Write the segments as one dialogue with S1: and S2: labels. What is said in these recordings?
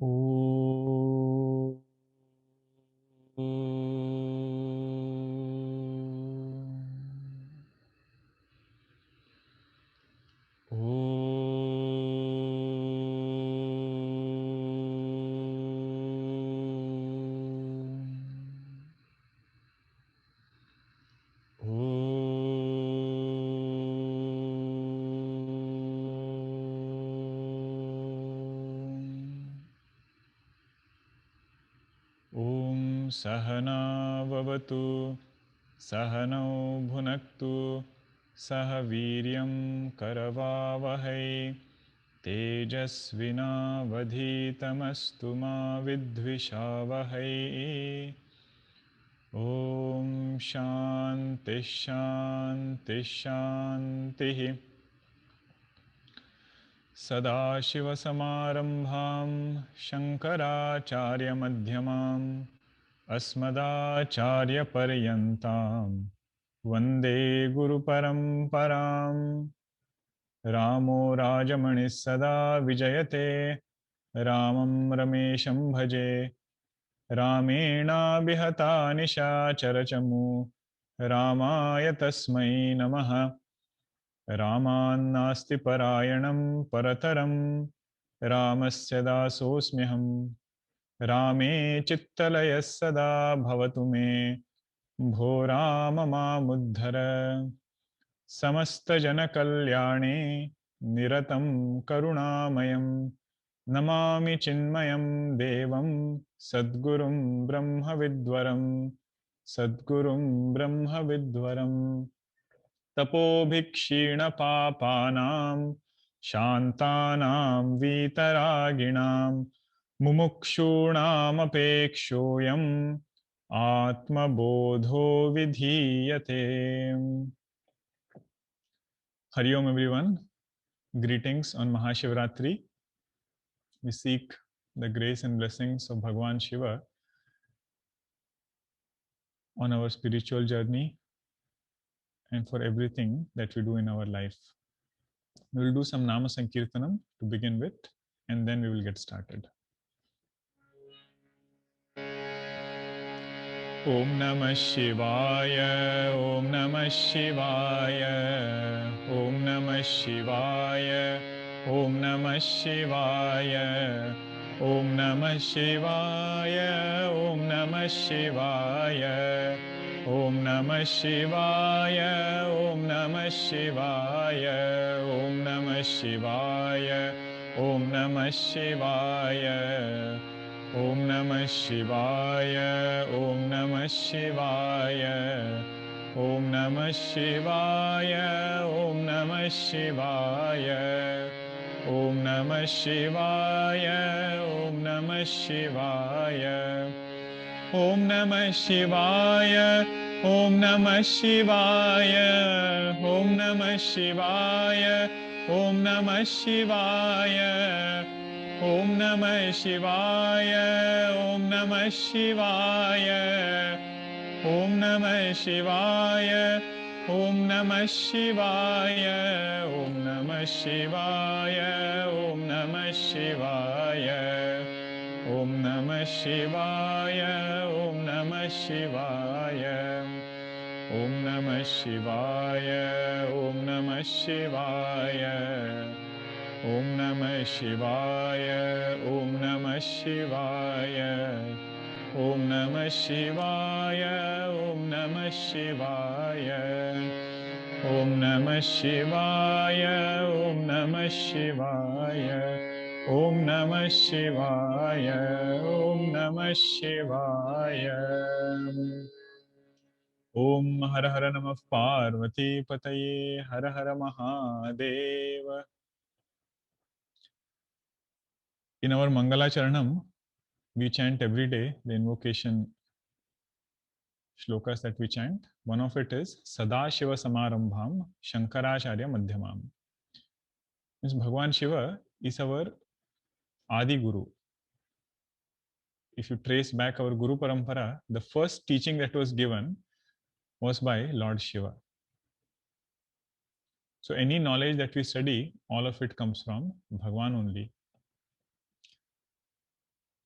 S1: Om. Om Sahana Vavatu Sahanau Bhunaktu Saha Viryam Karavavahai Tejasvina Vadhitamastu Ma Vidvishavahai. Om Shanti Shanti Shanti. Sadashivasamarambham Shankaracharya Madhyamam Asmadacharya Paryantam Vande Guru Paramparam. Ramo Rajamani Sada Vijayate Ramam Ramesham Bhaje Ramena Bihata Nisha Charachamu Ramaya Tasmai Namaha. Ramannasti Parayanam Parataram Ramasya Dasosmyaham. Rame Chittalaya Sada Bhavatu Me Bho Rama Mamuddhara. Samasta Jana Kalyane Niratam Karunamayam Namami Chinmayam Devam Sadgurum Brahma Vidwaram. Sadgurum Brahma Vidwaram. तपोभिक्षीणपापानां शान्तानां वीतरागिणां मुमुक्षूणामपेक्षोऽयम् आत्मबोधो विधीयते. Hari Om everyone. Greetings on Mahashivratri. We seek the grace and blessings of Bhagwan Shiva on our spiritual journey and for everything that we do in our life. We will do some Nama Sankirtanam to begin with, and then we will get started. Om Namah Shivaya, Om Namah Shivaya, Om Namah Shivaya, Om Namah Shivaya, Om Namah Shivaya, Om Namah Shivaya, Om Namah Shivaya, Om Namah Shivaya, Om Namah Shivaya, Om Namah Shivaya. Om Namah Shivaya, Om Namah Shivaya, Om Namah Shivaya, Om Namah Shivaya, Om Namah Shivaya, Om Namah Shivaya, Om Namah Shivaya, Om Namah Shivaya, Om Namah Shivaya, Om Namah Shivaya. Om Namah Shivaya, Om Namah Shivaya, Om Namah Shivaya, Om Namah Shivaya, Om Namah Shivaya, Om Namah Shivaya, Om Namah Shivaya, Om Namah Shivaya, Om Namah Shivaya, Om Namah Shivaya. Om Namah Shivaya, Om Namah Shivaya, Om Namah Shivaya, Om Namah Shivaya, Om Namah Shivaya, Om Namah Shivaya, Om Namah Shivaya, Om Namah Shivaya. Om Har Har Namah Parvati Pataye Har Har Mahadeva. In our Mangala Charanam, we chant every day the invocation shlokas that we chant. One of it is Sadashiva Samarambham Shankaracharya Madhyamam. Means Bhagwan Shiva is our Adi Guru. If you trace back our Guru Parampara, the first teaching that was given was by Lord Shiva. So any knowledge that we study, all of it comes from Bhagwan only.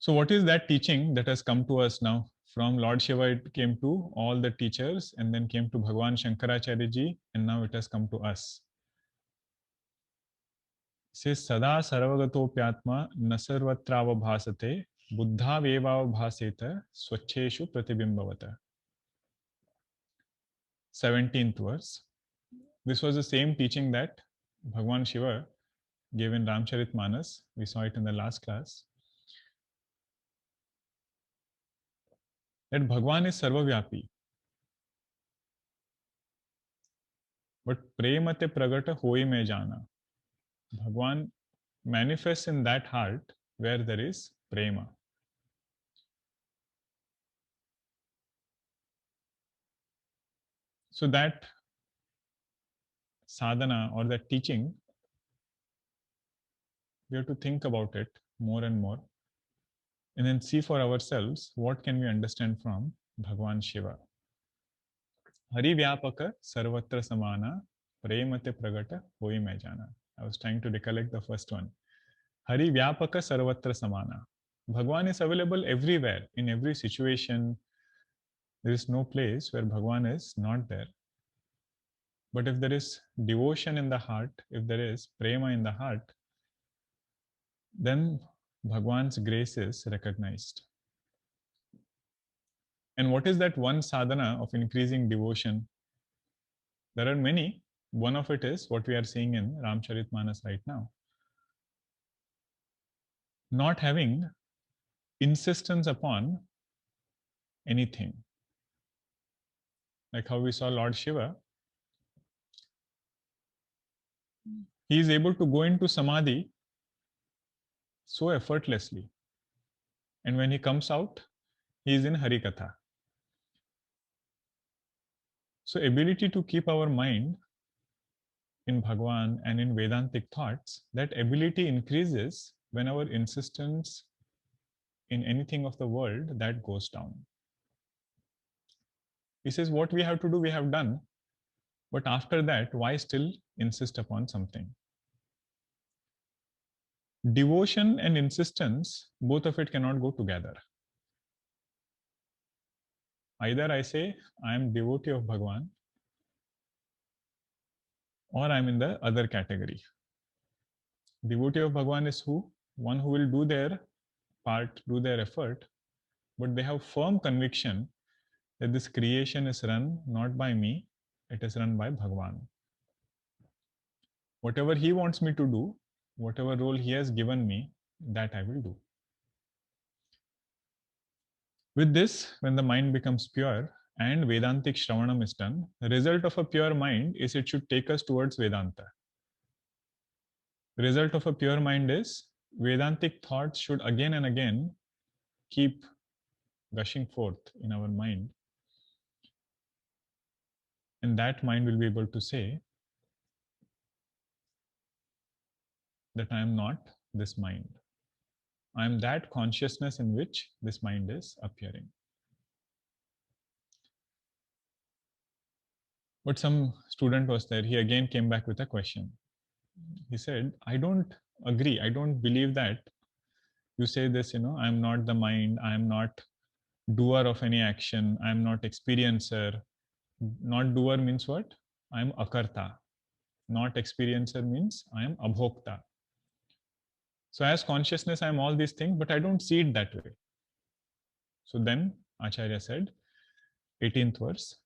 S1: So what is that teaching that has come to us now? From Lord Shiva, it came to all the teachers and then came to Bhagwan Shankaracharya ji, and now it has come to us. It says, Sada sarvagatopyatma na sarvatravabhasate buddha vevavabhaseta swacheshu pratibimbavata. 17th verse. This was the same teaching that Bhagwan Shiva gave in Ramcharitmanas. We saw it in the last class. That Bhagwan is sarvavyapi. But premate pragata hoi mein jana. Bhagwan manifests in that heart where there is prema. So that sadhana or that teaching, we have to think about it more and more and then see for ourselves what can we understand from Bhagwan Shiva. Hari Vyapaka Sarvatra Samana Premate Pragata Hoi Mai Jana. I was trying to recollect the first one. Hari Vyapaka Sarvatra Samana. Bhagwan is available everywhere, in every situation. There is no place where Bhagwan is not there. But if there is devotion in the heart, if there is prema in the heart, then Bhagwan's grace is recognized. And what is that one sadhana of increasing devotion? There are many. One of it is what we are seeing in Ramcharitmanas right now. Not having insistence upon anything. Like how we saw Lord Shiva, he is able to go into samadhi so effortlessly. And when he comes out, he is in Harikatha. So ability to keep our mind in Bhagwan and in Vedantic thoughts, that ability increases when our insistence in anything of the world, that goes down. He says, what we have to do, we have done. But after that, why still insist upon something? Devotion and insistence, both of it cannot go together. Either I say, I am devotee of Bhagwan, or I am in the other category. Devotee of Bhagwan is who? One who will do their part, do their effort, but they have firm conviction that this creation is run not by me, it is run by Bhagwan. Whatever he wants me to do, whatever role he has given me, that I will do. With this, when the mind becomes pure and Vedantic Shravanam is done, the result of a pure mind is it should take us towards Vedanta. The result of a pure mind is Vedantic thoughts should again and again keep gushing forth in our mind. And that mind will be able to say that I am not this mind. I am that consciousness in which this mind is appearing. But some student was there, he again came back with a question. He said, I don't agree, I don't believe that you say this, I am not the mind, I am not doer of any action, I am not experiencer. Not doer means what? I am akarta. Not experiencer means I am abhokta. So as consciousness, I am all these things, but I don't see it that way. So then Acharya said, 18th verse,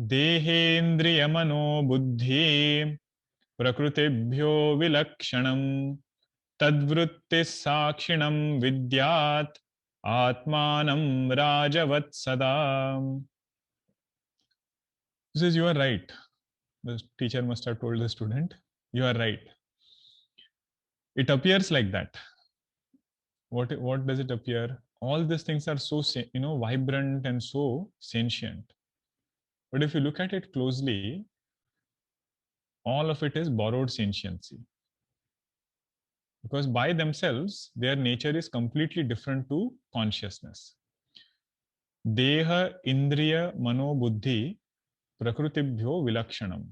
S1: Dehendriya mano buddhi prakrutibhyo vilakshanam tadvrittis sakshinam vidyat atmanam rajavat sada. He says, you are right. The teacher must have told the student, you are right. It appears like that. What does it appear? All these things are so vibrant and so sentient. But if you look at it closely, all of it is borrowed sentiency. Because by themselves, their nature is completely different to consciousness. Deha, Indriya, Mano, Buddhi, Prakrutibhyo Vilakshanam.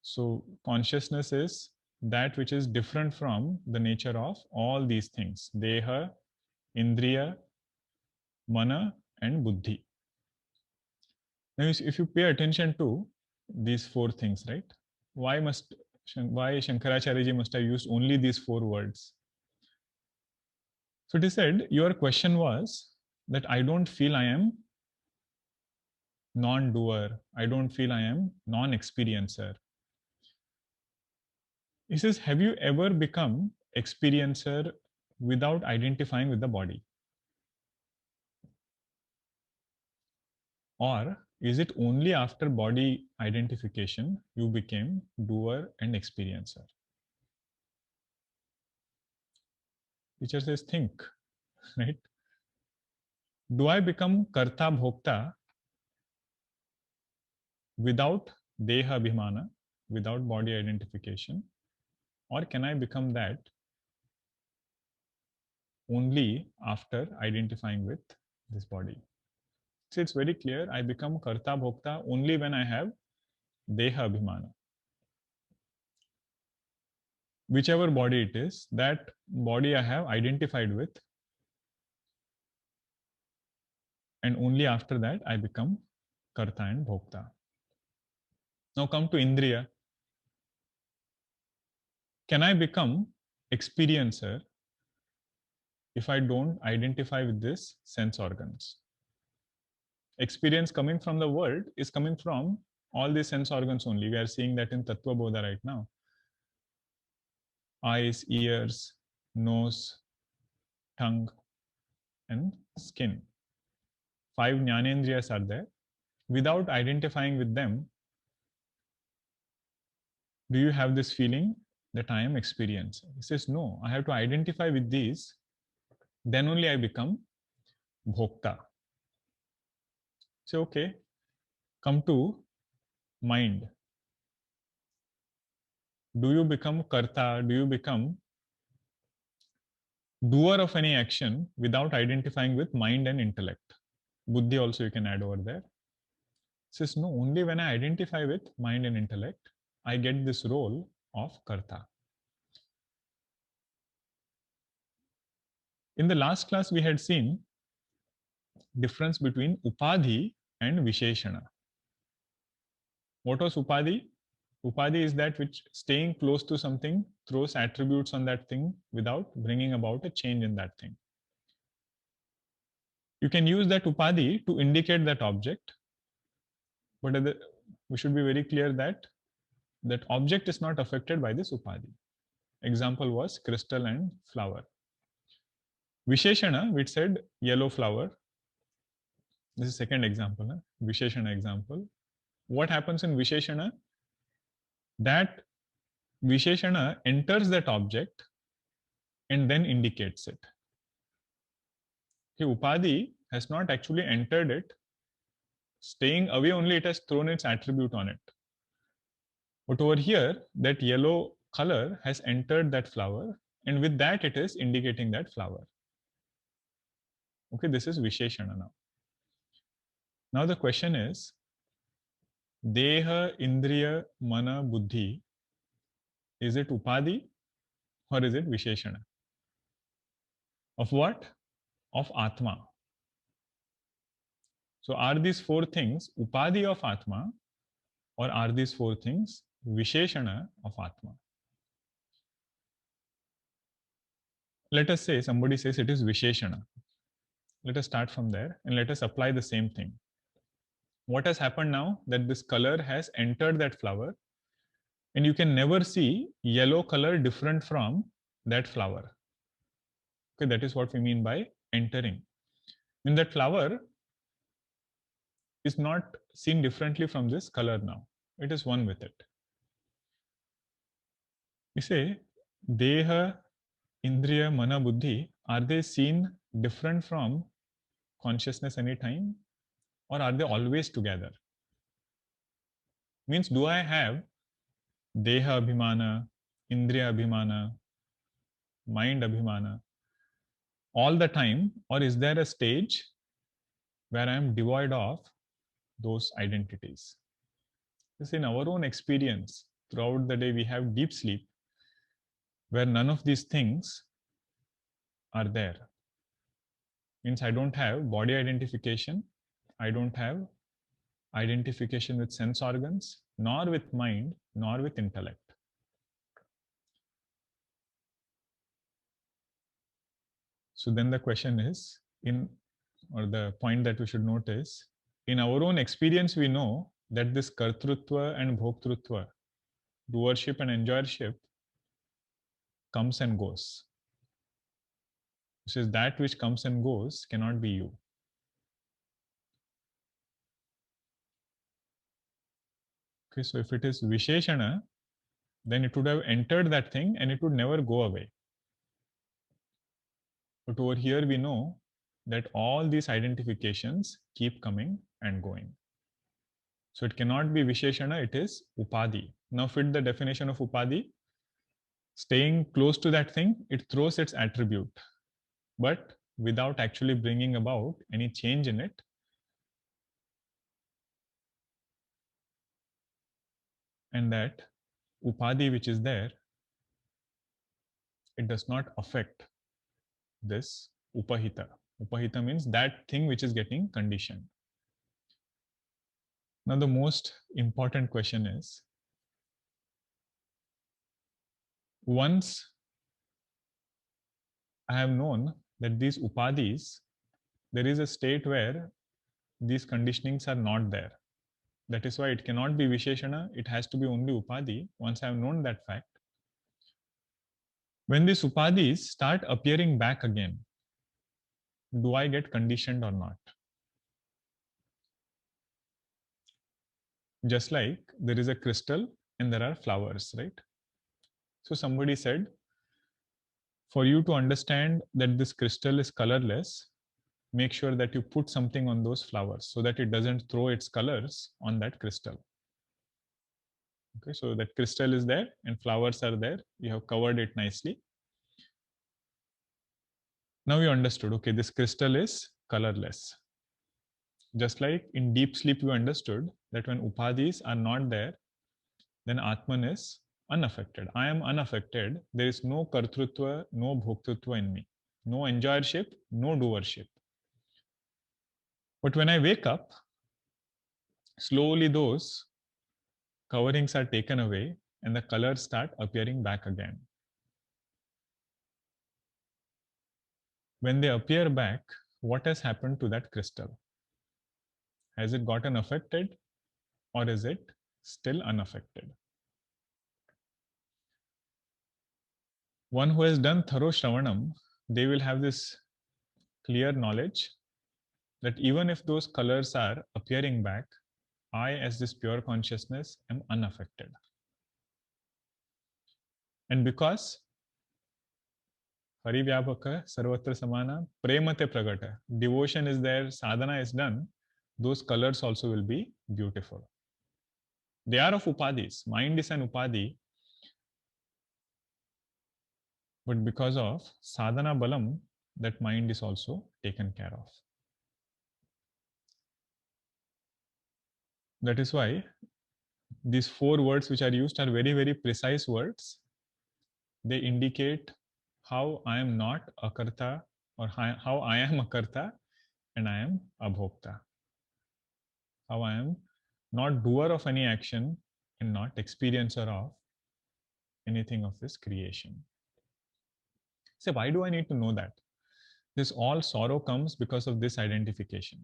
S1: So consciousness is that which is different from the nature of all these things: Deha, Indriya, Mana, and Buddhi. Now, if you pay attention to these four things, right? Why Shankaracharya ji must have used only these four words? So it is said, your question was that I don't feel I am non-doer. I don't feel I am non-experiencer. He says, have you ever become experiencer without identifying with the body? Or is it only after body identification you became doer and experiencer? Teacher says, think, right? Do I become karta bhokta without deha abhimana, without body identification? Or can I become that only after identifying with this body? So it's very clear, I become karta bhokta only when I have deha abhimana. Whichever body it is, that body I have identified with, and only after that I become karta and bhokta. Now come to indriya. Can I become experiencer if I don't identify with this sense organs? Experience coming from the world is coming from all these sense organs only. We are seeing that in Tattva Bodha right now. Eyes, ears, nose, tongue, and skin. 5 Jnanendriyas are there. Without identifying with them, do you have this feeling that I am experiencing? He says, no, I have to identify with these, then only I become bhokta. So, okay, come to mind. Do you become karta? Do you become doer of any action without identifying with mind and intellect? Buddhi also you can add over there. It says, no, only when I identify with mind and intellect, I get this role of karta. In the last class, we had seen difference between upadhi and visheshana. What was upadhi? Upadhi is that which staying close to something throws attributes on that thing without bringing about a change in that thing. You can use that upadhi to indicate that object, but we should be very clear that that object is not affected by this upadhi. Example was crystal and flower. Visheshana, which said yellow flower. This is second example, Visheshana example. What happens in Visheshana? That Visheshana enters that object and then indicates it. Okay, upadhi has not actually entered it. Staying away only, it has thrown its attribute on it. But over here, that yellow color has entered that flower, and with that, it is indicating that flower. Okay, this is Visheshana now. Now the question is, Deha, Indriya, Mana, Buddhi, is it Upadhi or is it Visheshana? Of what? Of Atma. So are these four things Upadhi of Atma, or are these four things Visheshana of Atma? Let us say somebody says it is Visheshana. Let us start from there and let us apply the same thing. What has happened now? That this color has entered that flower, and you can never see yellow color different from that flower. Okay, that is what we mean by entering. In that flower is not seen differently from this color now. It is one with it. We say, Deha, Indriya, Mana, Buddhi, are they seen different from consciousness anytime? Or are they always together? Means, do I have Deha Abhimana, Indriya Abhimana, Mind Abhimana all the time? Or is there a stage where I am devoid of those identities? This in our own experience, throughout the day we have deep sleep, where none of these things are there. Means I don't have body identification, I don't have identification with sense organs, nor with mind, nor with intellect. So then the question is, or the point that we should note is, in our own experience, we know that this kartrutva and bhoktrutva, doership and enjoyership, comes and goes. This is that which comes and goes cannot be you. Okay, so if it is Visheshana, then it would have entered that thing and it would never go away. But over here we know that all these identifications keep coming and going. So it cannot be Visheshana, it is Upadhi. Now fit the definition of Upadhi. Staying close to that thing, it throws its attribute, but without actually bringing about any change in it. And that Upadhi which is there, it does not affect this Upahita. Upahita means that thing which is getting conditioned. Now the most important question is, once I have known that these Upadhis, there is a state where these conditionings are not there. That is why it cannot be Visheshana, it has to be only Upadhi. Once I have known that fact, when these Upadhis start appearing back again, do I get conditioned or not? Just like there is a crystal and there are flowers, right? So somebody said, for you to understand that this crystal is colorless, make sure that you put something on those flowers so that it doesn't throw its colors on that crystal. Okay, so that crystal is there and flowers are there. You have covered it nicely. Now you understood, okay, this crystal is colorless. Just like in deep sleep, you understood that when upadhis are not there, then Atman is unaffected. I am unaffected. There is no kartrutva, no bhoktrutva in me, no enjoyership, no doership. But when I wake up, slowly those coverings are taken away and the colors start appearing back again. When they appear back, what has happened to that crystal? Has it gotten affected or is it still unaffected? One who has done thorough Shravanam, they will have this clear knowledge that even if those colors are appearing back, I, as this pure consciousness, am unaffected. And because Harivyapaka Sarvatra Samana Premate Pragata, devotion is there, sadhana is done, those colors also will be beautiful. They are of upadhis. Mind is an upadhi, but because of sadhana balam, that mind is also taken care of. That is why these 4 words which are used are very, very precise words. They indicate how I am not akarta or how I am akarta and I am abhokta. How I am not doer of any action and not experiencer of anything of this creation. So why do I need to know that? This all sorrow comes because of this identification.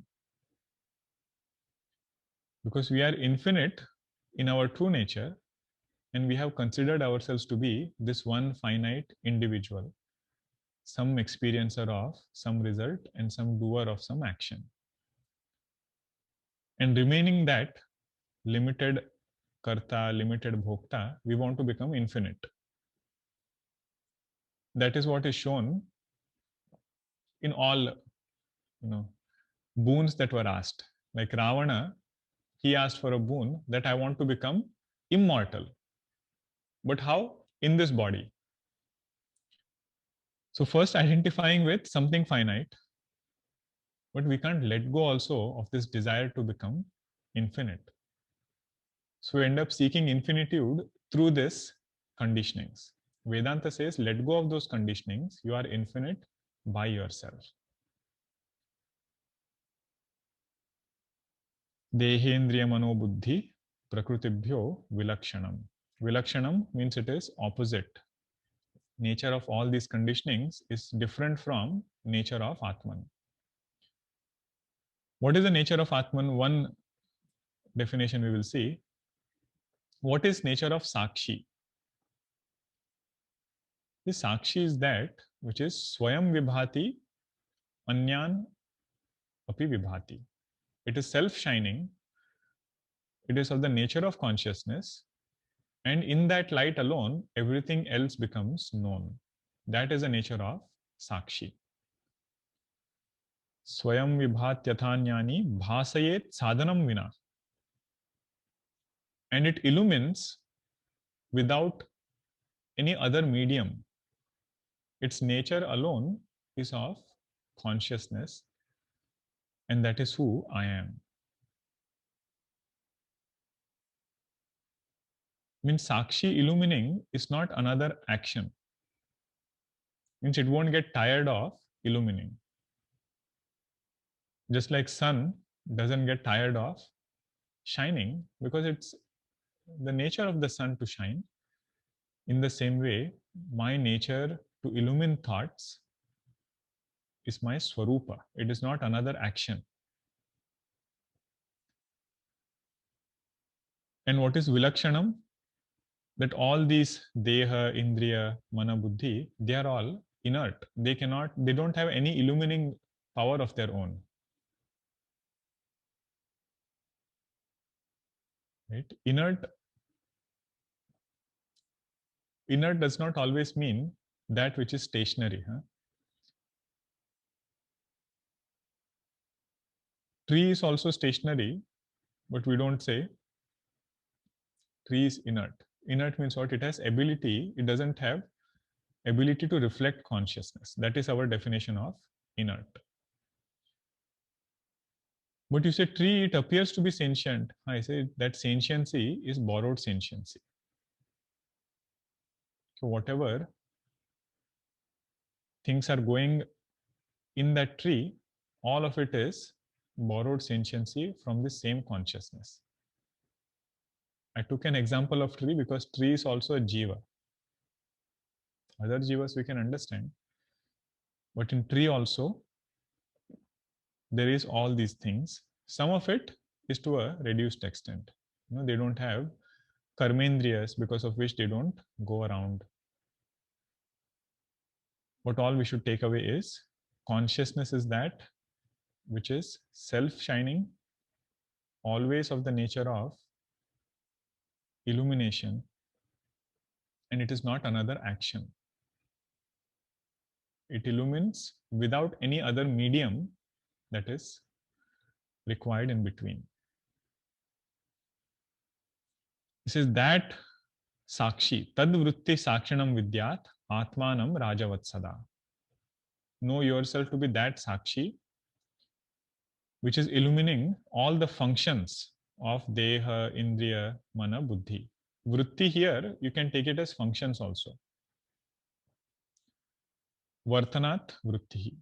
S1: Because we are infinite in our true nature, and we have considered ourselves to be this one finite individual, some experiencer of some result and some doer of some action. And remaining that limited karta, limited bhokta, we want to become infinite. That is what is shown in all boons that were asked. Like Ravana, he asked for a boon that I want to become immortal. But how? In this body. So first identifying with something finite, but we can't let go also of this desire to become infinite. So we end up seeking infinitude through this conditionings. Vedanta says, let go of those conditionings. You are infinite by yourself. Dehendriya mano buddhi prakrutibhyo vilakshanam. Vilakshanam means it is opposite. Nature of all these conditionings is different from nature of Atman. What is the nature of Atman? One definition we will see. What is nature of Sakshi? The Sakshi is that which is Swayam Vibhati Anyan Api Vibhati. It is self-shining. It is of the nature of consciousness. And in that light alone, everything else becomes known. That is the nature of Sakshi. Swayam Vibhatyatanyani Bhasayet Sadhanam Vina. And it illumines without any other medium. Its nature alone is of consciousness, and that is who I am. Means Sakshi illumining is not another action. Means it won't get tired of illumining. Just like sun doesn't get tired of shining because it's the nature of the sun to shine. In the same way, my nature to illumine thoughts is my swarupa. It is not another action. And what is vilakshanam? That all these deha, indriya, mana, buddhi, they are all inert. They don't have any illumining power of their own. Right? Inert does not always mean that which is stationary. Huh? Tree is also stationary, but we don't say tree is inert. Inert means what? It has ability. It doesn't have ability to reflect consciousness. That is our definition of inert. But you say tree, it appears to be sentient. I say that sentiency is borrowed sentiency. So whatever things are going in that tree, all of it is borrowed sentiency from the same consciousness. I took an example of tree because tree is also a jiva. Other jivas we can understand. But in tree also, there is all these things. Some of it is to a reduced extent. They don't have karmendriyas because of which they don't go around. What all we should take away is consciousness is that which is self-shining, always of the nature of illumination, and it is not another action. It illumines without any other medium that is required in between. This is that Sakshi, Tad Vritti Sakshanam Vidyat Atmanam Rajavatsada. Know yourself to be that Sakshi, which is illumining all the functions of Deha, Indriya, Mana, Buddhi. Vritti here, you can take it as functions also. Vartanat Vritti.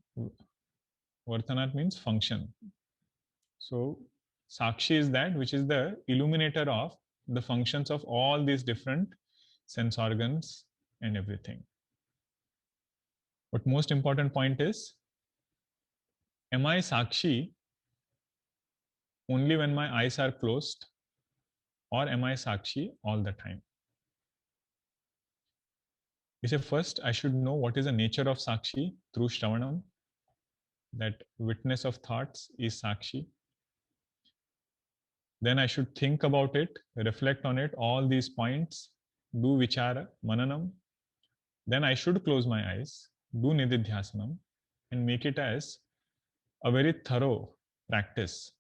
S1: Vartanat means function. So Sakshi is that which is the illuminator of the functions of all these different sense organs and everything. But most important point is, am I Sakshi only when my eyes are closed, or am I Sakshi all the time? You say first I should know what is the nature of Sakshi through Shravanam, that witness of thoughts is Sakshi. Then I should think about it, reflect on it, all these points, do vichara, mananam. Then I should close my eyes, do nididhyasanam, and make it as a very thorough practice.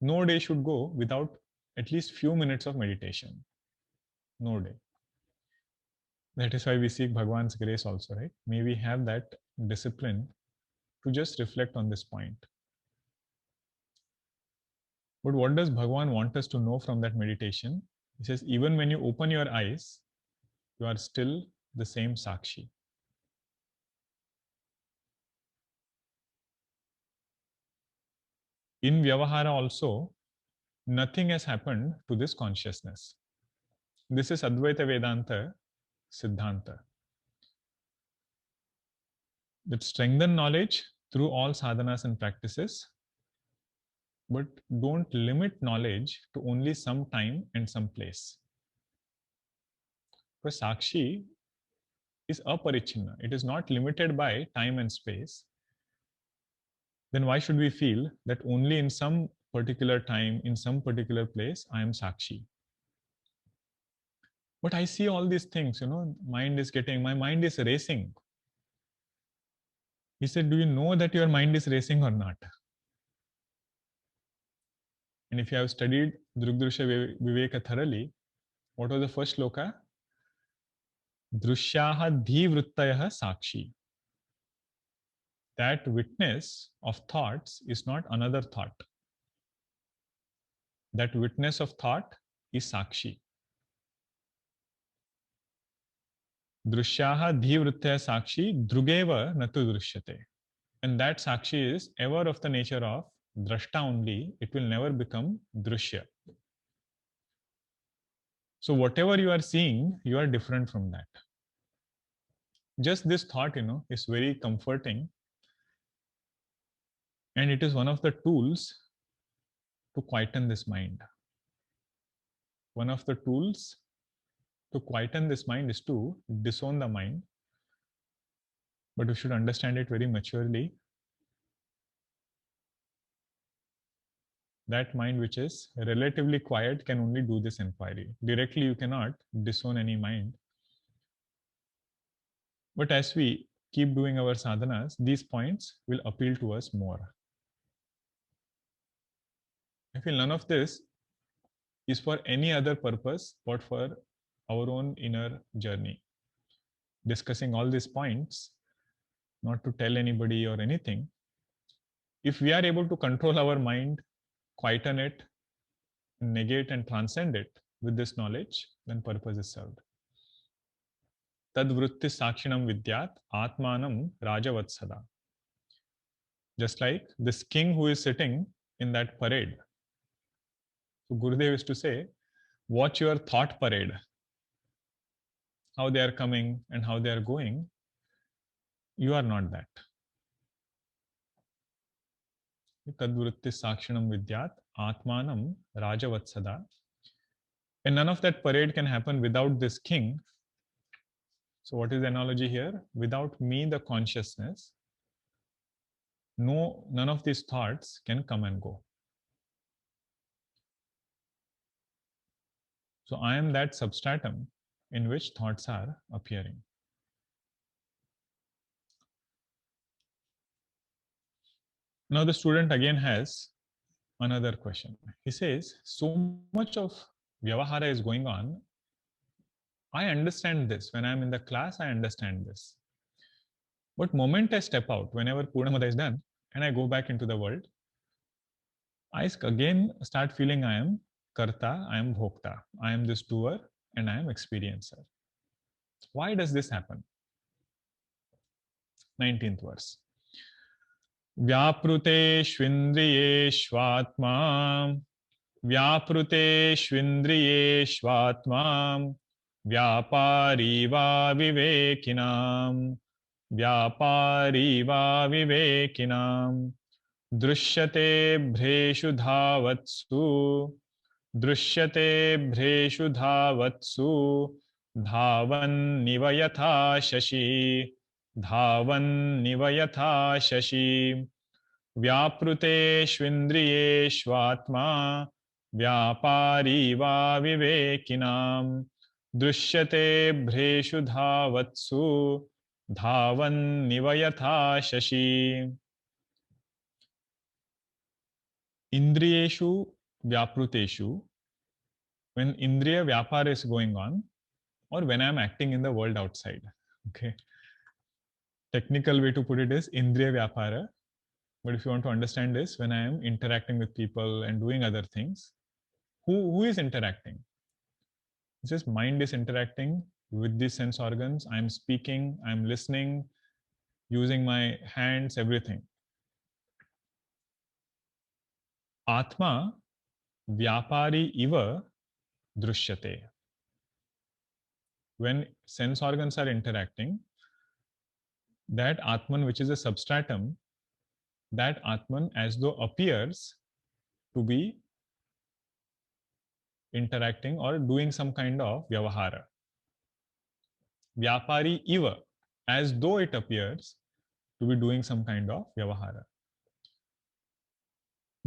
S1: No day should go without at least few minutes of meditation. No day. That is why we seek Bhagwan's grace also, right? May we have that discipline to just reflect on this point. But what does Bhagwan want us to know from that meditation? He says, even when you open your eyes, you are still the same Sakshi. In Vyavahara also, nothing has happened to this consciousness. This is Advaita Vedanta Siddhanta. That strengthen knowledge through all sadhanas and practices, but don't limit knowledge to only some time and some place. Because Sakshi is aparichinna. It is not limited by time and space. Then why should we feel that only in some particular time, in some particular place, I am Sakshi? But I see all these things, my mind is racing. He said, do you know that your mind is racing or not? And if you have studied Drugdrusha Viveka thoroughly, what was the first shloka? Drushyaha dhivruttayaha sakshi. That witness of thoughts is not another thought. That witness of thought is sakshi. Drushyaha dhivruttaya sakshi drugeva natu drishyate. And that sakshi is ever of the nature of drashta only. It will never become drushya. So whatever you are seeing, you are different from that. Just this thought, is very comforting. And it is one of the tools to quieten this mind. One of the tools to quieten this mind is to disown the mind. But we should understand it very maturely. That mind which is relatively quiet can only do this inquiry. Directly you cannot disown any mind. But as we keep doing our sadhanas, these points will appeal to us more. I feel none of this is for any other purpose but for our own inner journey. Discussing all these points, not to tell anybody or anything. If we are able to control our mind, quieten it, negate and transcend it with this knowledge, then purpose is served. Tad vritti sakshinam vidyat atmanam rajavatsada. Just like this king who is sitting in that parade. So Gurudev is to say, watch your thought parade. How they are coming and how they are going. You are not that. Tad vritti sakshinam vidyat atmanam rajavatsada. And none of that parade can happen without this king. So what is the analogy here? Without me, the consciousness, none of these thoughts can come and go. So I am that substratum in which thoughts are appearing. Now the student again has another question. He says, so much of Vyavahara is going on. I understand this. When I'm in the class, I understand this. But moment I step out, whenever Purnamada is done, and I go back into the world, I again start feeling I am Karta, I am Bhokta, I am this doer, and I am experiencer. Why does this happen? 19th verse. Vyapruteshvindriyeshvatma Vyapruteshvindriyeshvatma Vyapariva vivekinam Vyapariva vivekinam Drishyate bhreshu dhavatsu Drishyate bhreshu dhavatsu Dhavan nivayatha shashi Dhavan nivayatha shashi Vyapruteshvindriyeshvatma Vyapariva vivekinam Drishyate bhreshu dhavatsu Dhavan nivayatha shashi. Indriyeshu Vyapruteshu, when Indriya Vyapar is going on, or when I am acting in the world outside. Okay. Technical way to put it is Indriya Vyapara. But if you want to understand this, when I am interacting with people and doing other things, who is interacting? It's just mind is interacting with these sense organs. I'm speaking, I'm listening, using my hands, everything. Atma vyapari iva drushyate. When sense organs are interacting, that Atman, which is a substratum, that Atman as though appears to be interacting or doing some kind of vyavahara. Vyapari iva, as though it appears to be doing some kind of vyavahara.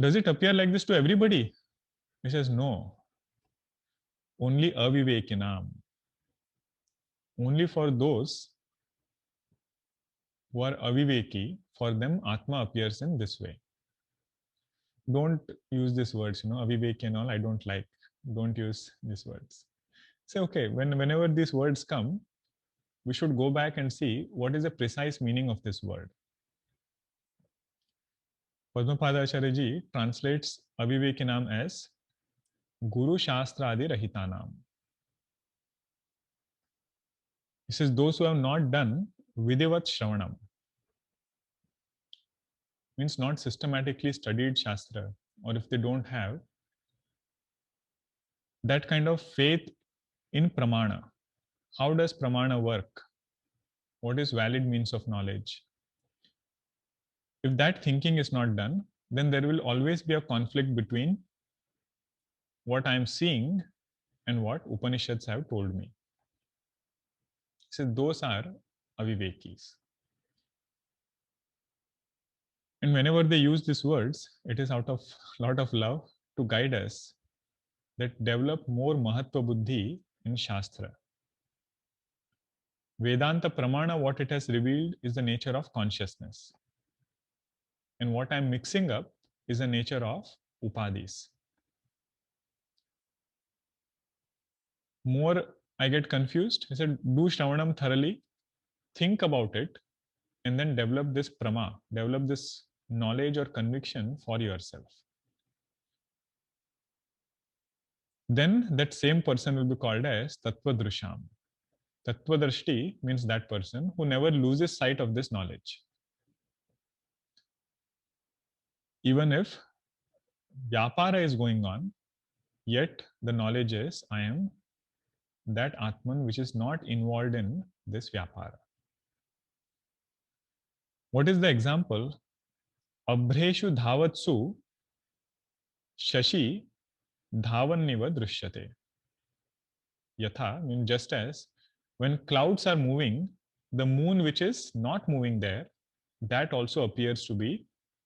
S1: Does it appear like this to everybody? He says, no. Only avivekinam. Only for those who are aviveki, for them Atma appears in this way. Don't use these words, aviveki and all, I don't like. Don't use these words. Say, okay, whenever these words come, we should go back and see what is the precise meaning of this word. Padmapada Acharya ji translates avivekinam as Guru Shastra Adi Rahitanam. He says, those who have not done Vidivat Shravanam, means not systematically studied Shastra, or if they don't have that kind of faith in Pramana. How does Pramana work? What is valid means of knowledge? If that thinking is not done, then there will always be a conflict between what I am seeing and what Upanishads have told me. So those are avivekis. And whenever they use these words, it is out of a lot of love to guide us that develop more Mahatva Buddhi in Shastra. Vedanta Pramana, what it has revealed is the nature of consciousness. And what I'm mixing up is the nature of Upadis. More I get confused. He said, do Shravanam thoroughly, think about it, and then develop this Prama, develop this knowledge or conviction for yourself. Then that same person will be called as Tattvadrisham. Tattvadrashti means that person who never loses sight of this knowledge. Even if Vyapara is going on, yet the knowledge is I am that Atman which is not involved in this Vyapara. What is the example? Abhreshu dhavatsu shashi dhavanniva drishyate. Yatha means just as when clouds are moving, the moon which is not moving there, that also appears to be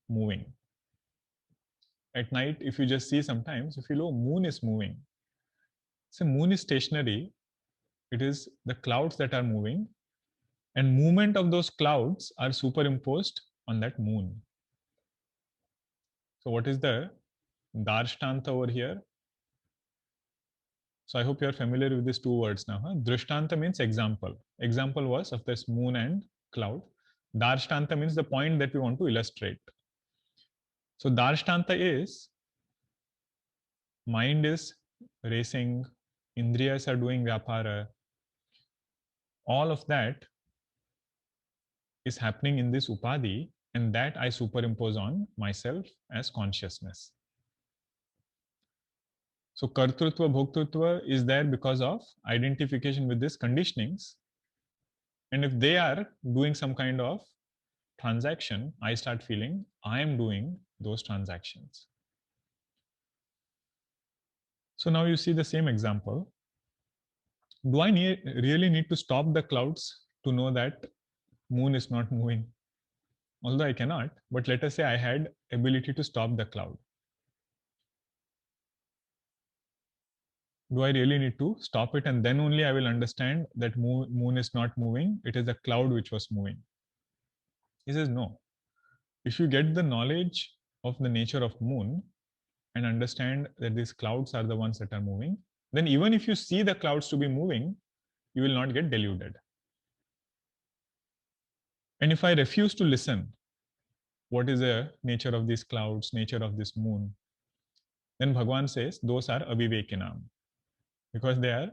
S1: moving. At night, if you just see sometimes, if you know moon is moving, so moon is stationary, it is the clouds that are moving, and movement of those clouds are superimposed on that moon. So what is the darshtanta over here? So I hope you are familiar with these two words now. Drishtanta means example. Example was of this moon and cloud. Darshtanta means the point that we want to illustrate. So darshtanta is mind is racing, indriyas are doing vyapara. All of that is happening in this upadi, and that I superimpose on myself as consciousness. So kartrutva, bhoktrutva is there because of identification with these conditionings. And if they are doing some kind of transaction, I start feeling I am doing those transactions. So now you see the same example. Do I really need to stop the clouds to know that moon is not moving? Although I cannot, but let us say I had ability to stop the cloud. Do I really need to stop it and then only I will understand that moon is not moving, it is the cloud which was moving? He says no. If you get the knowledge of the nature of moon and understand that these clouds are the ones that are moving, then even if you see the clouds to be moving, you will not get deluded. And if I refuse to listen, what is the nature of these clouds, nature of this moon, then Bhagavan says those are avivekinam, because they are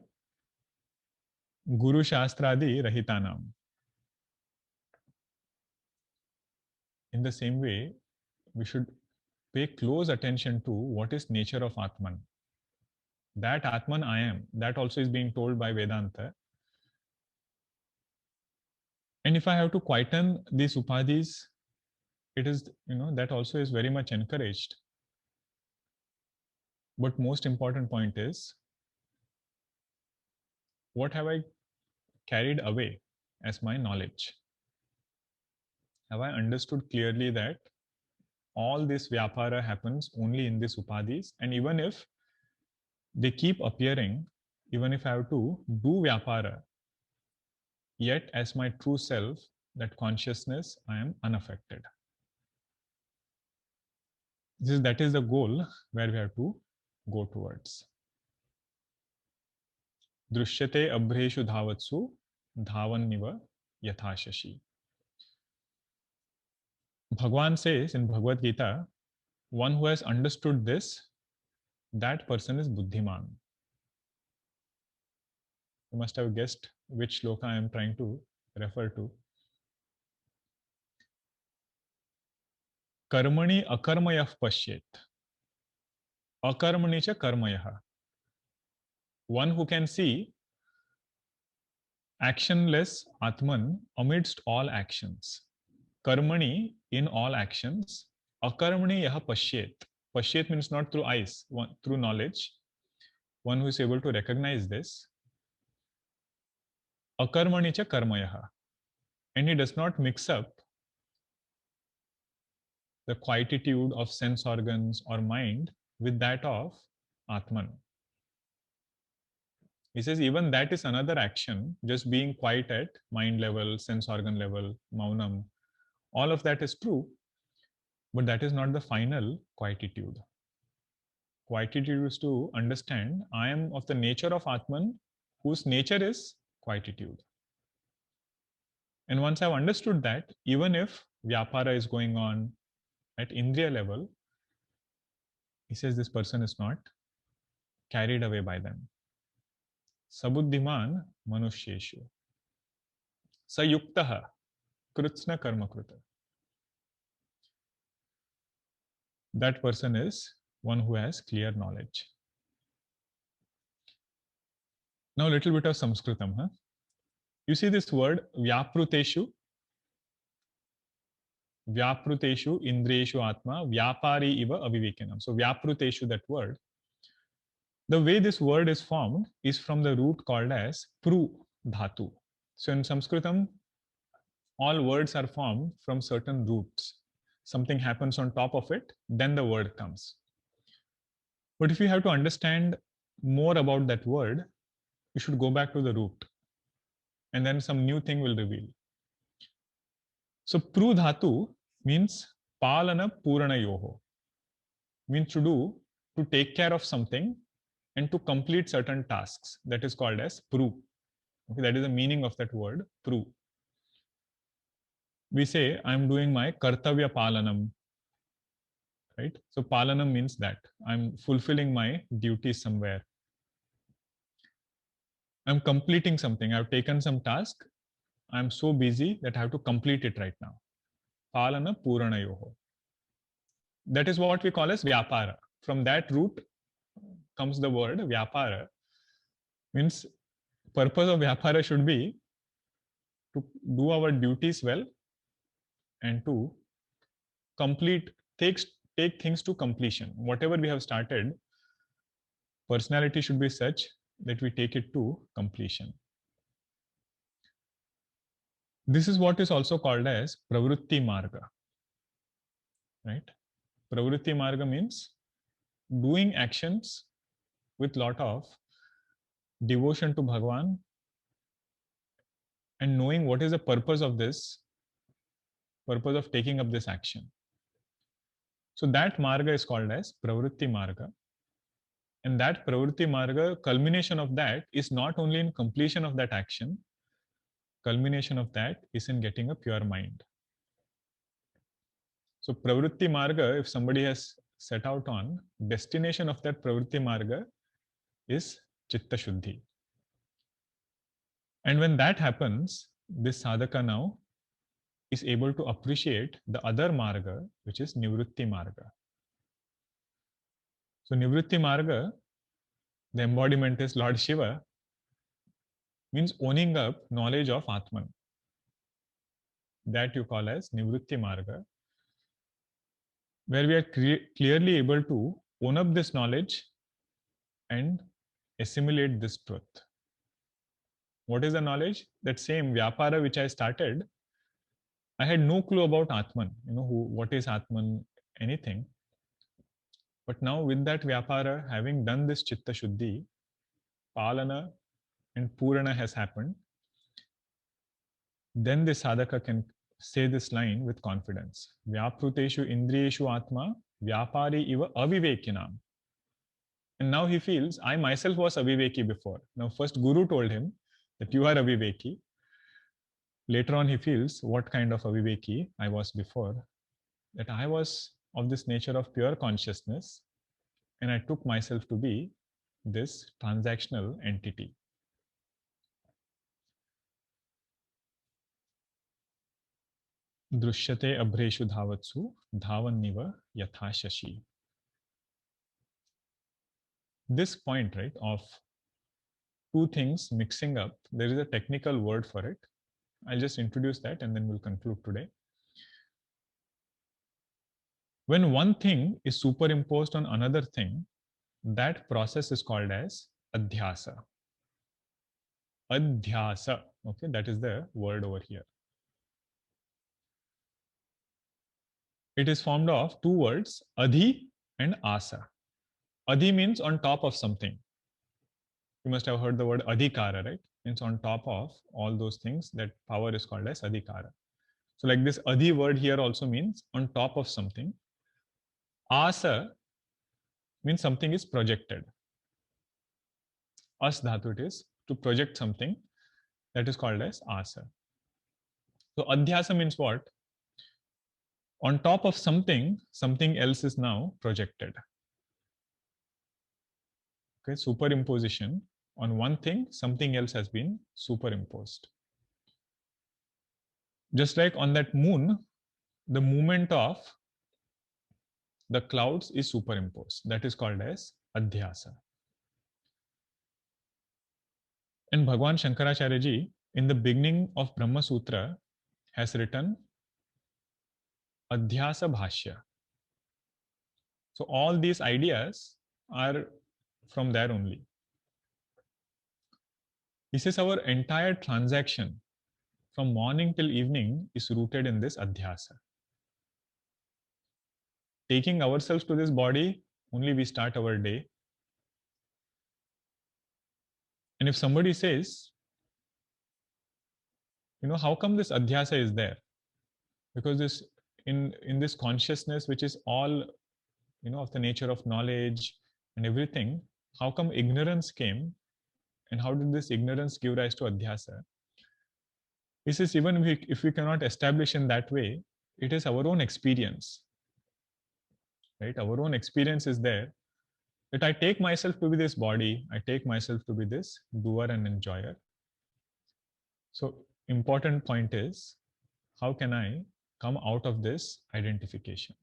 S1: Guru Shastradi Rahitanam. In the same way, we should pay close attention to what is nature of Atman. That Atman I am, that also is being told by Vedanta. And if I have to quieten these upadhis, it is, that also is very much encouraged. But most important point is, what have I carried away as my knowledge? Have I understood clearly that all this vyapara happens only in these upadhis? And even if they keep appearing, even if I have to do vyapara, yet as my true self, that consciousness, I am unaffected. That is the goal where we have to go towards. Drishyate abhreshu dhavatsu dhavanniva yatha shashi. Bhagwan says in Bhagavad Gita, one who has understood this, that person is buddhiman. You must have guessed which shloka I am trying to refer to. Karmani akarmayah pashyet. Akarmani cha karmayah. One who can see actionless Atman amidst all actions. Karmani, in all actions. Akarmani yaha pashyet. Pashyet means not through eyes, through knowledge. One who is able to recognize this. Akarmani cha karmayaha. And he does not mix up the quietude of sense organs or mind with that of Atman. He says even that is another action, just being quiet at mind level, sense organ level, maunam. All of that is true, but that is not the final quietude. Quietude is to understand I am of the nature of Atman, whose nature is quietude. And once I've understood that, even if vyapara is going on at Indriya level, he says this person is not carried away by them. Sabuddhiman manushyeshu. Sayuktaha krutsna karma kruta. That person is one who has clear knowledge. Now a little bit of Sanskritam. Huh? You see this word vyapruteshu. Vyapruteshu indriyeshu atma vyapari iva avivekanam. So vyapruteshu, that word. The way this word is formed is from the root called as pru dhatu. So in Sanskritam, all words are formed from certain roots. Something happens on top of it, then the word comes. But if you have to understand more about that word, you should go back to the root. And then some new thing will reveal. So pru dhatu means palana purana yoho. Means to take care of something and to complete certain tasks. That is called as pru. Okay, that is the meaning of that word, pru. We say, I'm doing my kartavya palanam. Right? So palanam means that I'm fulfilling my duty somewhere. I'm completing something. I've taken some task. I'm so busy that I have to complete it right now. Palana purana yoho. That is what we call as vyapara. From that root comes the word vyapara. Means purpose of vyapara should be to do our duties well and to take things to completion. Whatever we have started, personality should be such that we take it to completion. This is what is also called as pravrutti marga. Right? Pravrutti marga means doing actions with lot of devotion to Bhagwan and knowing what is the purpose of taking up this action. So that marga is called as pravrutti marga. And that pravrutti marga, culmination of that is not only in completion of that action, culmination of that is in getting a pure mind. So pravrutti marga, if somebody has set out on, destination of that pravrutti marga is chitta shuddhi. And when that happens, this sadhaka now is able to appreciate the other marga, which is Nivritti marga. So Nivritti marga, the embodiment is Lord Shiva, means owning up knowledge of Atman. That you call as Nivritti marga, where we are clearly able to own up this knowledge and assimilate this truth. What is the knowledge? That same Vyapara which I started, I had no clue about Atman, what is Atman, anything. But now with that Vyapara, having done this Chitta Shuddhi, Palana and Purana has happened, then the sadhaka can say this line with confidence. Vyapruteshu indriyeshu atma vyapari iva avivekinam. And now he feels, I myself was aviveki before. Now first Guru told him that you are aviveki. Later on he feels what kind of aviveki I was before. That I was of this nature of pure consciousness and I took myself to be this transactional entity. Drishyate abhreshu dhavatsu dhavanniva yatha shashi. This point, right, of two things mixing up, there is a technical word for it. I'll just introduce that and then we'll conclude today. When one thing is superimposed on another thing, that process is called as adhyasa. Adhyasa, okay, that is the word over here. It is formed of two words, adhi and asa. Adhi means on top of something. You must have heard the word adhikara, right? It's on top of all those things. That power is called as adhikara. So like this adhi word here also means on top of something. Asa means something is projected. As dhatu, it is to project something, that is called as asa. So adhyasa means what? On top of something, something else is now projected. Okay, superimposition. On one thing, something else has been superimposed. Just like on that moon, the movement of the clouds is superimposed. That is called as adhyasa. And Bhagwan Shankaracharya ji, in the beginning of Brahma Sutra, has written Adhyasa Bhashya. So all these ideas are from there only. He says our entire transaction from morning till evening is rooted in this adhyasa. Taking ourselves to this body, only we start our day. And if somebody says, how come this adhyasa is there? Because this in this consciousness, which is all, of the nature of knowledge and everything, how come ignorance came? And how did this ignorance give rise to adhyasa? He says, even if we cannot establish in that way, it is our own experience. Right? Our own experience is there that I take myself to be this body, I take myself to be this doer and enjoyer. So important point is, how can I come out of this identification?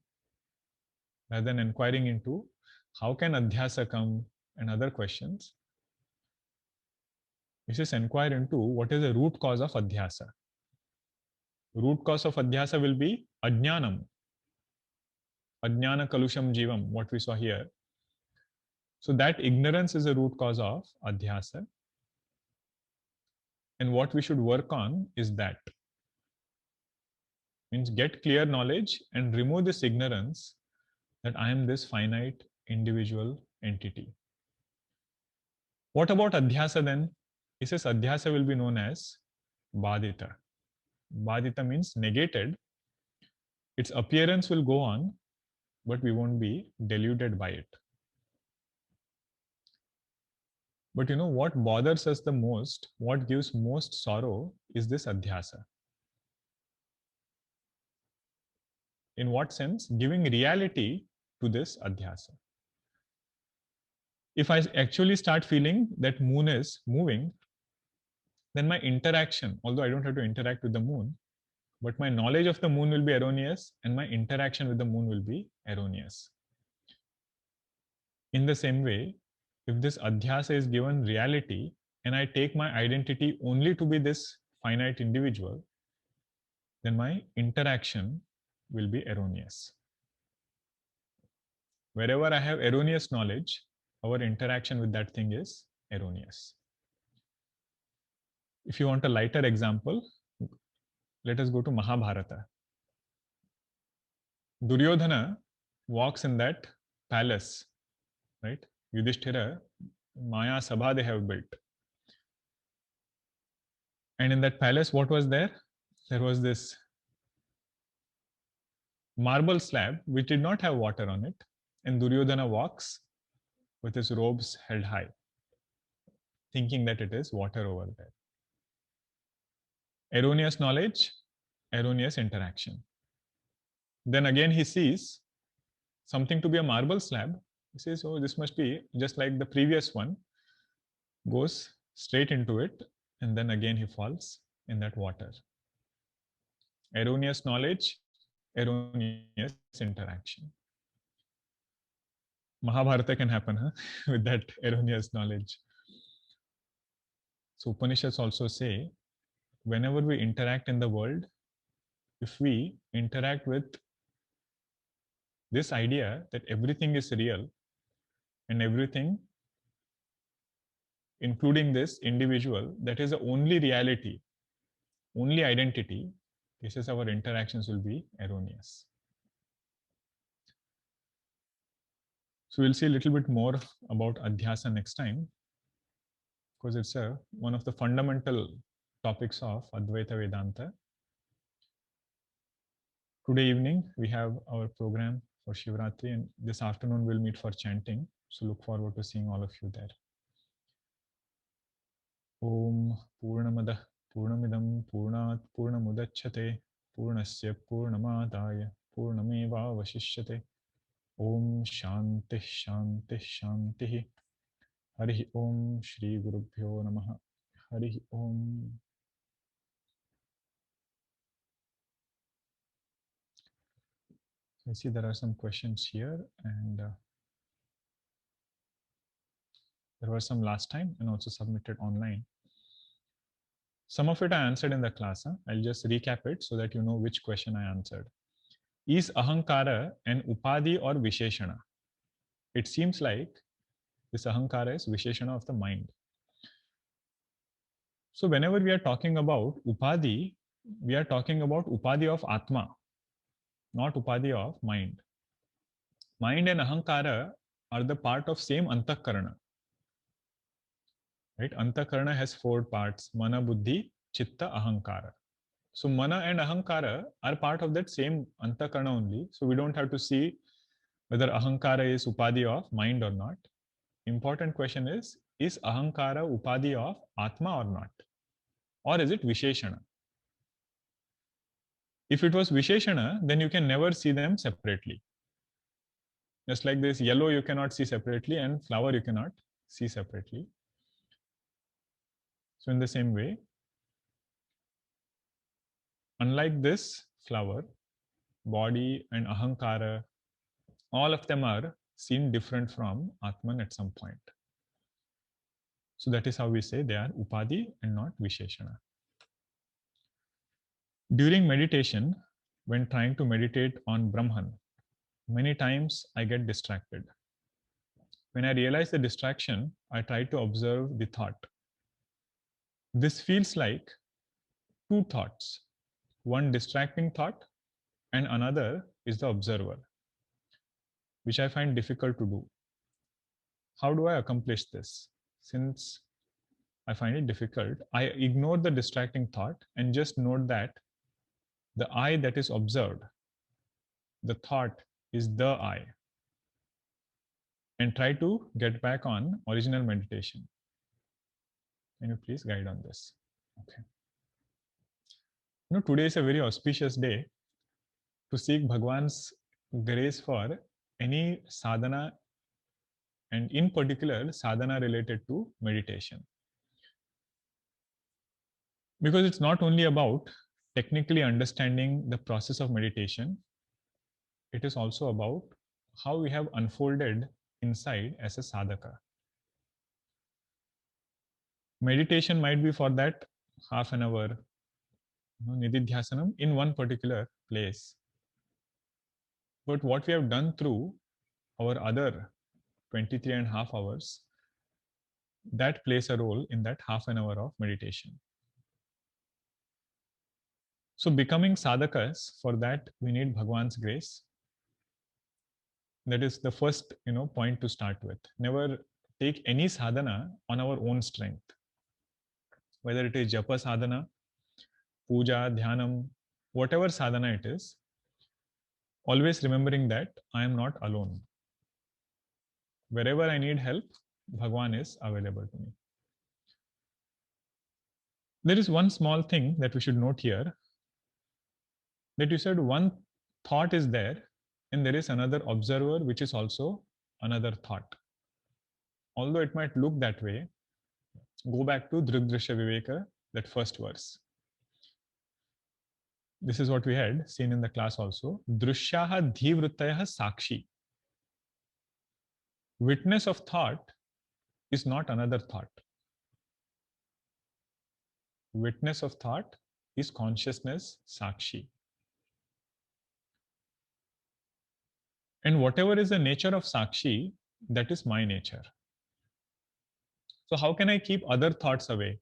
S1: Rather than inquiring into how can adhyasa come and other questions, this is inquire into what is the root cause of adhyasa. Root cause of adhyasa will be ajnanam. Ajnana kalusham jivam, what we saw here. So that ignorance is the root cause of adhyasa. And what we should work on is that. Means get clear knowledge and remove this ignorance that I am this finite individual entity. What about adhyasa then? He says adhyasa will be known as badita. Badita means negated. Its appearance will go on, but we won't be deluded by it. But what bothers us the most, what gives most sorrow is this adhyasa. In what sense? Giving reality to this adhyasa. If I actually start feeling that moon is moving, then my interaction, although I don't have to interact with the moon, but my knowledge of the moon will be erroneous and my interaction with the moon will be erroneous. In the same way, if this adhyasa is given reality and I take my identity only to be this finite individual, then my interaction will be erroneous. Wherever I have erroneous knowledge, our interaction with that thing is erroneous. If you want a lighter example, let us go to Mahabharata. Duryodhana walks in that palace, right? Yudhishthira, Maya Sabha they have built. And in that palace, what was there? There was this marble slab which did not have water on it. And Duryodhana walks with his robes held high, thinking that it is water over there. Erroneous knowledge, erroneous interaction. Then again, he sees something to be a marble slab. He says, oh, this must be just like the previous one, goes straight into it, and then again he falls in that water. Erroneous knowledge, erroneous interaction. Mahabharata can happen with that erroneous knowledge. So Upanishads also say, whenever we interact in the world, if we interact with this idea that everything is real and everything, including this individual, that is the only reality, only identity, this is our interactions will be erroneous. So we'll see a little bit more about Adhyasa next time, because it's one of the fundamental topics of Advaita Vedanta. Today evening, we have our program for Shivratri, and this afternoon we'll meet for chanting. So look forward to seeing all of you there. Om Purnamadah Purnamidam Purnat Purnamudachyate Purnasya Purnamadaya Purnameva Vashishyate. Om Shanti Shanti Shanti. Hari Om Shri Gurubhyo Namaha. Hari Om. I see there are some questions here, and there were some last time and also submitted online. Some of it I answered in the class. I'll just recap it so that you know which question I answered. Is ahankara an upadi or visheshana? It seems like this ahankara is visheshana of the mind. So whenever we are talking about upadi, we are talking about upadi of atma, not upadi of mind. Mind and ahankara are the part of same antakarana. Right? Antakarana has 4 parts: mana, buddhi, chitta, ahankara. So mana and ahankara are part of that same antakarana only. So we don't have to see whether ahankara is upadi of mind or not. Important question is ahankara upadi of atma or not? Or is it visheshana? If it was visheshana, then you can never see them separately. Just like this yellow you cannot see separately and flower you cannot see separately. So in the same way, unlike this flower, body and ahankara, all of them are seen different from Atman at some point. So that is how we say they are upadi and not visheshana. During meditation, when trying to meditate on Brahman, many times I get distracted. When I realize the distraction, I try to observe the thought. This feels like 2 thoughts, one distracting thought and another is the observer, which I find difficult to do. How do I accomplish this? Since I find it difficult, I ignore the distracting thought and just note that the I that is observed, the thought is the I, and try to get back on original meditation. Can you please guide on this? Okay. Today is a very auspicious day to seek Bhagwan's grace for any sadhana, and in particular sadhana related to meditation. Because it's not only about technically understanding the process of meditation, it is also about how we have unfolded inside as a sadhaka. Meditation might be for that half an hour, nididhyasanam in one particular place. But what we have done through our other 23 and a half hours, that plays a role in that half an hour of meditation. So becoming sadhakas, for that we need Bhagwan's grace. That is the first point to start with. Never take any sadhana on our own strength. Whether it is japa sadhana, puja, dhyanam, whatever sadhana it is, always remembering that I am not alone. Wherever I need help, Bhagwan is available to me. There is one small thing that we should note here, that you said one thought is there and there is another observer which is also another thought. Although it might look that way, go back to Drigdrishya Viveka, that first verse. This is what we had seen in the class also. Drushyaha dhivruttayaha sakshi. Witness of thought is not another thought. Witness of thought is consciousness, sakshi. And whatever is the nature of sakshi, that is my nature. So how can I keep other thoughts away?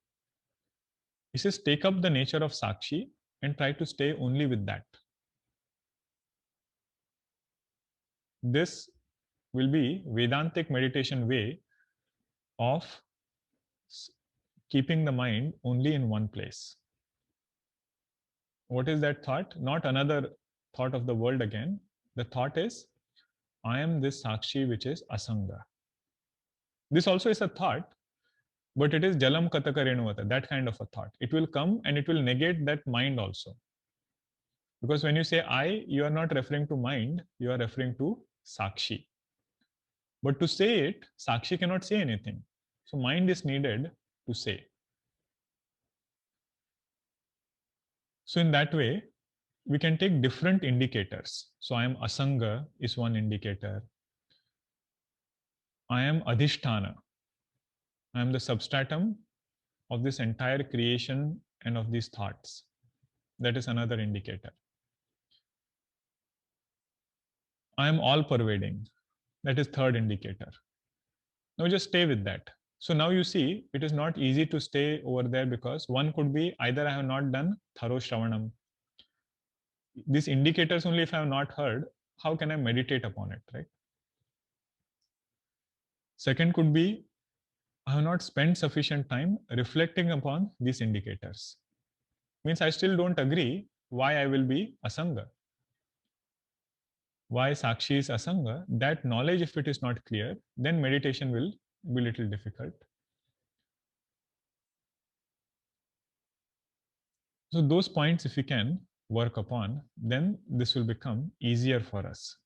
S1: He says, take up the nature of sakshi and try to stay only with that. This will be Vedantic meditation way of keeping the mind only in one place. What is that thought? Not another thought of the world again. The thought is, I am this sakshi which is asanga. This also is a thought, but it is jalam kataka renuvata, that kind of a thought. It will come and it will negate that mind also. Because when you say I, you are not referring to mind, you are referring to sakshi. But to say it, sakshi cannot say anything. So mind is needed to say. So in that way, we can take different indicators. So I am asanga is one indicator. I am adhisthana. I am the substratum of this entire creation and of these thoughts. That is another indicator. I am all pervading. That is third indicator. Now just stay with that. So now you see, it is not easy to stay over there because one could be either I have not done thorough shravanam. These indicators only if I have not heard, how can I meditate upon it, right? Second could be, I have not spent sufficient time reflecting upon these indicators. Means I still don't agree why I will be asanga. Why sakshi is asanga, that knowledge, if it is not clear, then meditation will be a little difficult. So those points, if we can work upon, then this will become easier for us.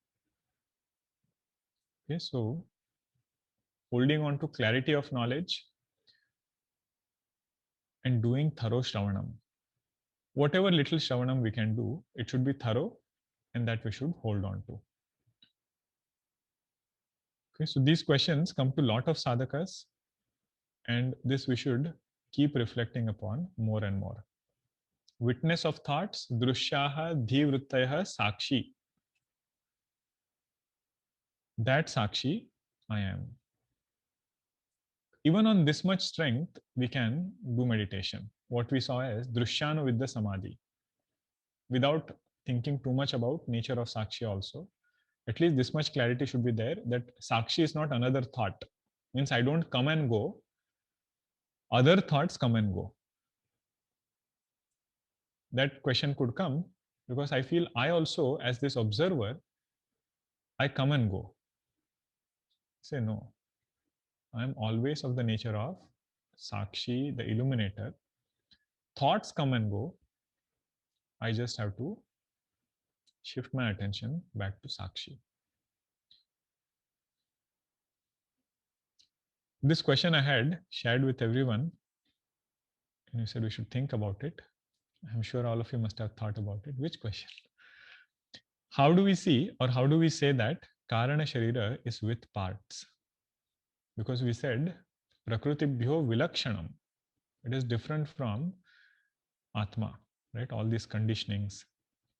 S1: Okay, so holding on to clarity of knowledge and doing thorough shravanam. Whatever little shravanam we can do, it should be thorough and that we should hold on to. Okay, so these questions come to a lot of sadhakas, and this we should keep reflecting upon more and more. Witness of thoughts, drushyaha dhivruttayaha sakshi. That sakshi I am. Even on this much strength, we can do meditation. What we saw is drishyana with the samadhi. Without thinking too much about nature of sakshi also, at least this much clarity should be there that sakshi is not another thought. Means I don't come and go, other thoughts come and go. That question could come because I feel I also, as this observer, I come and go. Say no. I am always of the nature of Sakshi, the illuminator. Thoughts come and go. I just have to shift my attention back to Sakshi. This question I had shared with everyone And you said we should think about it. I'm sure all of you must have thought about it. Which question? How do we see, or how do we say that Karana Sharira is with parts? Because we said Prakrutibhyo Vilakshanam. It is different from Atma, right? All these conditionings.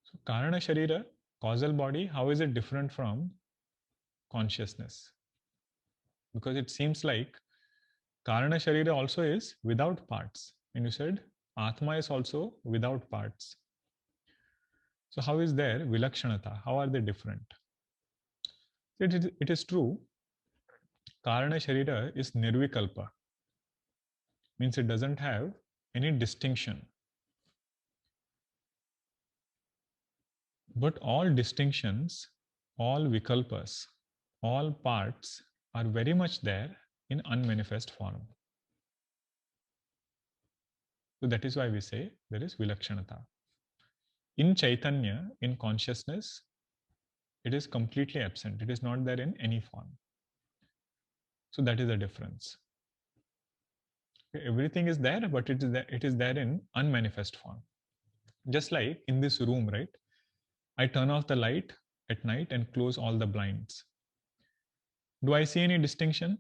S1: So Karana Sharira, causal body, how is it different from consciousness? Because it seems like Karana Sharira also is without parts. And you said Atma is also without parts. So how is there Vilakshanata? How are they different? It is true, Karana Sharira is Nirvikalpa, means it doesn't have any distinction. But all distinctions, all Vikalpas, all parts are very much there in unmanifest form. So that is why we say there is Vilakshanata. In Chaitanya, in consciousness, it is completely absent. It is not there in any form. So that is the difference. Everything is there, but it is there in unmanifest form. Just like in this room, right? I turn off the light at night and close all the blinds. Do I see any distinction?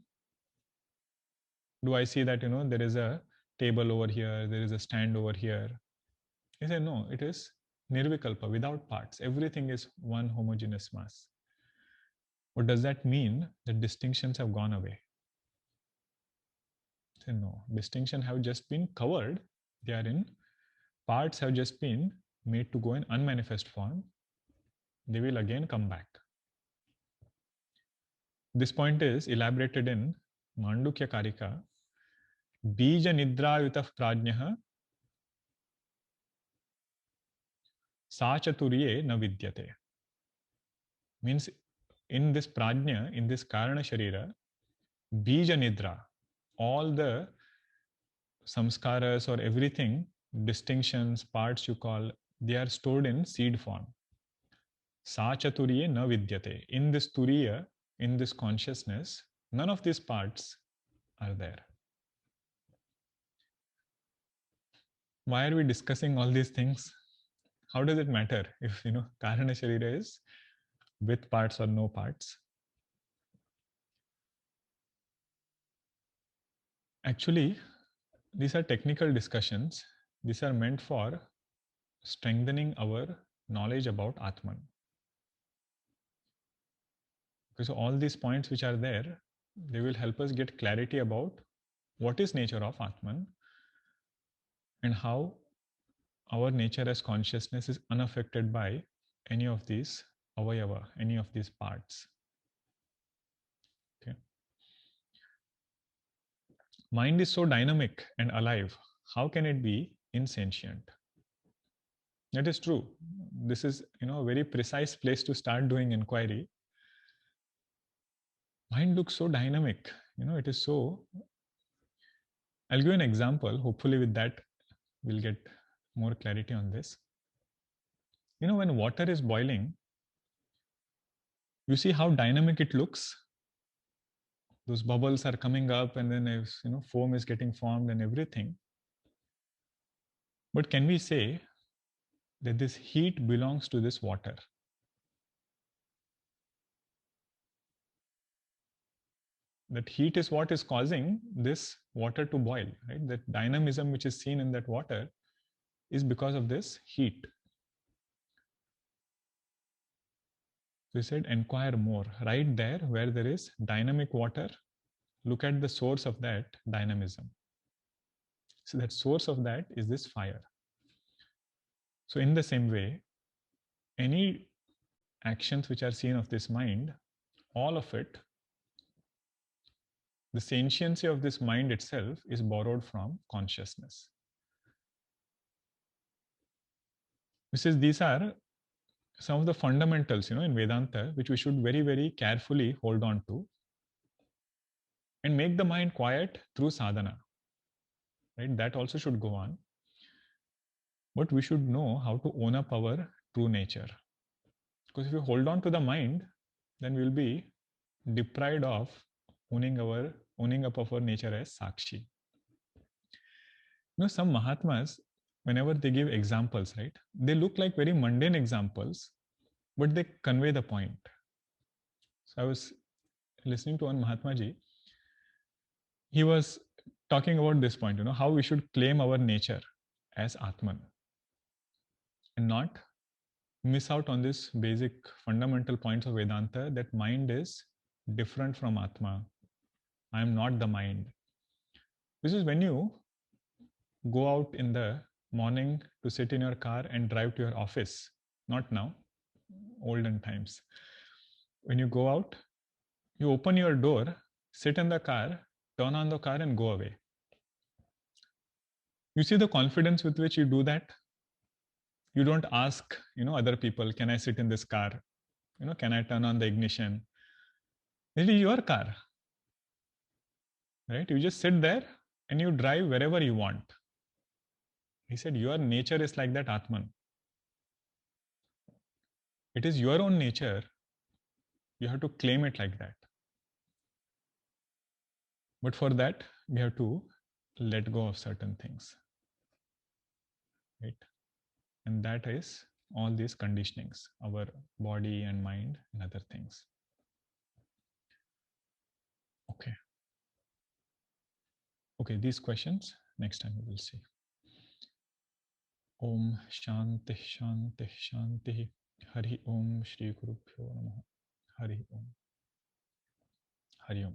S1: Do I see that, there is a table over here, there is a stand over here? I say, no, it is Nirvikalpa, without parts. Everything is one homogeneous mass. What does that mean? The distinctions have gone away. I say, no, distinction have just been covered. They are in parts, have just been made to go in unmanifest form. They will again come back. This point is elaborated in Mandukya Karika. Bija nidrayutah prajnah sachaturye na vidyate. Means in this prajna, in this karana sharira, bija nidra, all the samskaras or everything, distinctions, parts you call, they are stored in seed form. Sachaturye na vidyate. In this turiya, in this consciousness, none of these parts are there. Why are we discussing all these things? How does it matter if karana sharira is with parts or no parts? Actually, these are technical discussions. These are meant for strengthening our knowledge about Atman. Because all these points which are there, they will help us get clarity about what is nature of Atman and how our nature as consciousness is unaffected by any of these avayava, any of these parts. Okay. Mind is so dynamic and alive. How can it be insentient? That is true. This is a very precise place to start doing inquiry. Mind looks so dynamic. It is so. I'll give an example. Hopefully, with that, we'll get more clarity on this. When water is boiling, you see how dynamic it looks. Those bubbles are coming up, and then foam is getting formed and everything. But can we say that this heat belongs to this water? That heat is what is causing this water to boil, right? That dynamism which is seen in that water is because of this heat. We said inquire more. Right there where there is dynamic water, look at the source of that dynamism. So that source of that is this fire. So in the same way, any actions which are seen of this mind, all of it, the sentiency of this mind itself is borrowed from consciousness. These are some of the fundamentals, in Vedanta, which we should very, very carefully hold on to and make the mind quiet through sadhana. Right? That also should go on. But we should know how to own up our true nature. Because if we hold on to the mind, then we'll be deprived of owning up of our nature as Sakshi. Some Mahatmas, whenever they give examples, right, they look like very mundane examples, but they convey the point. So I was listening to one Mahatma Ji. He was talking about this point, how we should claim our nature as Atman and not miss out on this basic fundamental points of Vedanta, that mind is different from Atma. I am not the mind. This is when you go out in the morning to sit in your car and drive to your office. Not now, olden times. When you go out, you open your door, sit in the car, turn on the car, and go away. You see the confidence with which you do that? You don't ask, other people, can I sit in this car? Can I turn on the ignition? It is your car, right? You just sit there and you drive wherever you want. He said, your nature is like that Atman. It is your own nature. You have to claim it like that. But for that, we have to let go of certain things, right? And that is all these conditionings, our body and mind and other things. Okay. Okay, these questions, next time we will see. Om Shanti Shanti Shanti. Hari Om Shri Guru Pyo Namaha. Hari Om. Hari Om.